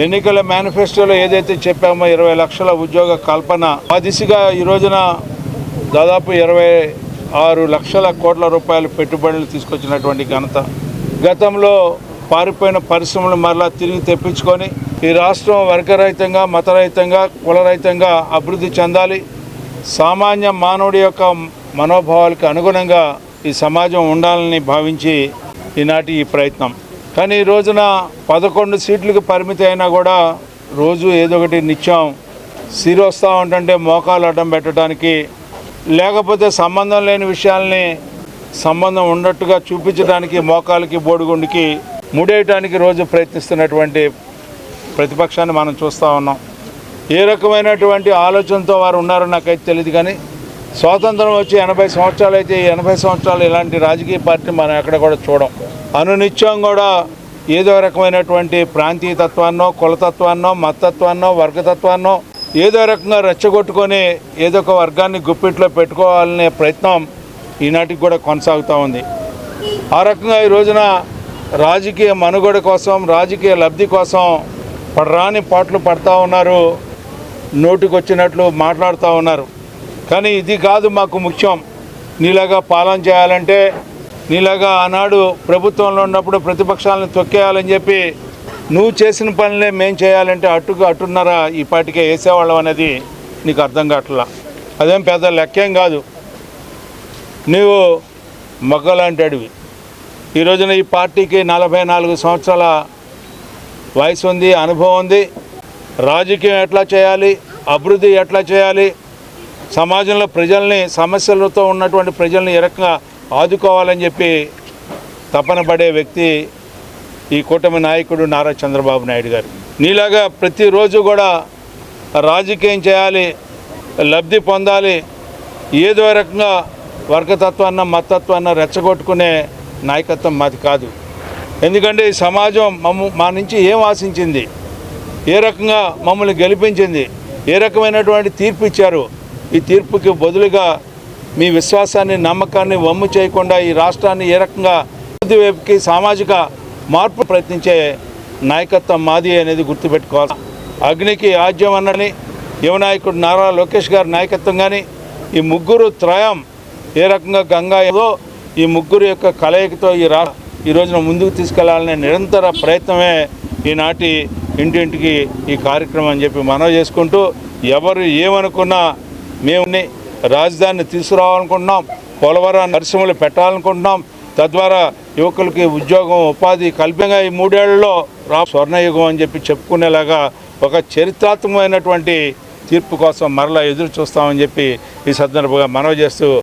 ఎన్నికల మేనిఫెస్టోలో ఏదైతే చెప్పామో 20 లక్షల ఉద్యోగ కల్పన, ఆ దిశగా ఈ రోజున దాదాపు 26 లక్షల కోట్ల రూపాయల పెట్టుబడులు తీసుకొచ్చినటువంటి ఘనత. గతంలో పారిపోయిన పరిశ్రమలు మరలా తిరిగి తెప్పించుకొని ఈ రాష్ట్రం వర్గరహితంగా, మతరహితంగా, కులరహితంగా అభివృద్ధి చెందాలి. సామాన్య మానవుడి యొక్క మనోభావాలకు అనుగుణంగా ఈ సమాజం ఉండాలని భావించి ఈనాటి ఈ ప్రయత్నం. కానీ ఈ రోజున 11 సీట్లకు పరిమితి అయినా కూడా రోజు ఏదో ఒకటి నిత్యం సిరి వస్తూ ఉంటుంటే మోకాలు అడ్డం పెట్టడానికి, లేకపోతే సంబంధం లేని విషయాల్ని సంబంధం ఉన్నట్టుగా చూపించడానికి మోకాలకి బోడిగుండికి ముడేయటానికి రోజు ప్రయత్నిస్తున్నటువంటి ప్రతిపక్షాన్ని మనం చూస్తూ ఉన్నాం. ఏ రకమైనటువంటి ఆలోచనతో వారు ఉన్నారో నాకైతే తెలియదు. కానీ స్వాతంత్రం వచ్చి 80 సంవత్సరాలు అయితే ఈ 80 సంవత్సరాలు ఇలాంటి రాజకీయ పార్టీ మనం ఎక్కడ కూడా చూడం. అనునిత్యం కూడా ఏదో రకమైనటువంటి ప్రాంతీయ తత్వాన్నో, కులతత్వాన్నో, మతత్వాన్నో, వర్గతత్వాన్నో ఏదో రకంగా రెచ్చగొట్టుకొని ఏదో ఒక వర్గాన్ని గుప్పిట్లో పెట్టుకోవాలనే ప్రయత్నం ఈనాటికి కూడా కొనసాగుతూ ఉంది. ఆ రకంగా ఈ రోజున రాజకీయ మనుగడ కోసం, రాజకీయ లబ్ధి కోసం పడరాని పాటలు పడతా ఉన్నారు, నోటికి వచ్చినట్లు మాట్లాడుతూ ఉన్నారు. కానీ ఇది కాదు మాకు ముఖ్యం. నీలాగా పాలన చేయాలంటే, నీలాగా ఆనాడు ప్రభుత్వంలో ఉన్నప్పుడు ప్రతిపక్షాలను తొక్కేయాలని చెప్పి నువ్వు చేసిన పనులే మేము చేయాలంటే అట్టున్నారా ఈ పాటికే వేసేవాళ్ళం అనేది నీకు అర్థం కావట్లా. అదేం పెద్ద లెక్కేం కాదు. నీవు మొగ్గలాంటి అడివి. ఈ రోజున ఈ పార్టీకి 44 సంవత్సరాల వయసు ఉంది, అనుభవం ఉంది. రాజకీయం ఎట్లా చేయాలి, అభివృద్ధి ఎట్లా చేయాలి, సమాజంలో ప్రజల్ని, సమస్యలతో ఉన్నటువంటి ప్రజల్ని ఏ రకంగా ఆదుకోవాలని చెప్పి తపన పడే వ్యక్తి ఈ కూటమి నాయకుడు నారా చంద్రబాబు నాయుడు గారు. నీలాగా ప్రతిరోజు కూడా రాజకీయం చేయాలి, లబ్ధి పొందాలి, ఏదో రకంగా వర్గతత్వాన్న, మతత్వాన్న రెచ్చగొట్టుకునే నాయకత్వం మాది కాదు. ఎందుకంటే ఈ సమాజం మా నుంచి ఏం ఆశించింది, ఏ రకంగా మమ్మల్ని గెలిపించింది, ఏ రకమైనటువంటి తీర్పు ఇచ్చారు. ఈ తీర్పుకి బదులుగా మీ విశ్వాసాన్ని, నమ్మకాన్ని వమ్ము చేయకుండా ఈ రాష్ట్రాన్ని ఏ రకంగా అభివృద్ధి వైపుకి, సామాజిక మార్పు ప్రయత్నించే నాయకత్వం మాది అనేది గుర్తుపెట్టుకోవాలి. అగ్నికి ఆజ్యం అన్నని యువనాయకుడు నారా లోకేష్ గారి నాయకత్వం కానీ, ఈ ముగ్గురు త్రయం ఏ రకంగా గంగా ఏదో ఈ ముగ్గురు యొక్క కలయికతో ఈ రోజున ముందుకు తీసుకెళ్లాలనే నిరంతర ప్రయత్నమే ఈనాటి ఇంటింటికి ఈ కార్యక్రమం అని చెప్పి మనవి చేసుకుంటూ, ఎవరు ఏమనుకున్నా మేము రాజధానిని తీసుకురావాలనుకుంటున్నాం, పోలవరాన్ని పరిశ్రమలు పెట్టాలనుకుంటున్నాం, తద్వారా యువకులకి ఉద్యోగం, ఉపాధి కల్పంగా ఈ 3 ఏళ్లలో స్వర్ణయుగం అని చెప్పి చెప్పుకునేలాగా ఒక చరిత్రాత్మకమైనటువంటి తీర్పు కోసం మరలా ఎదురు చూస్తామని చెప్పి ఈ సందర్భంగా మనవి చేస్తూ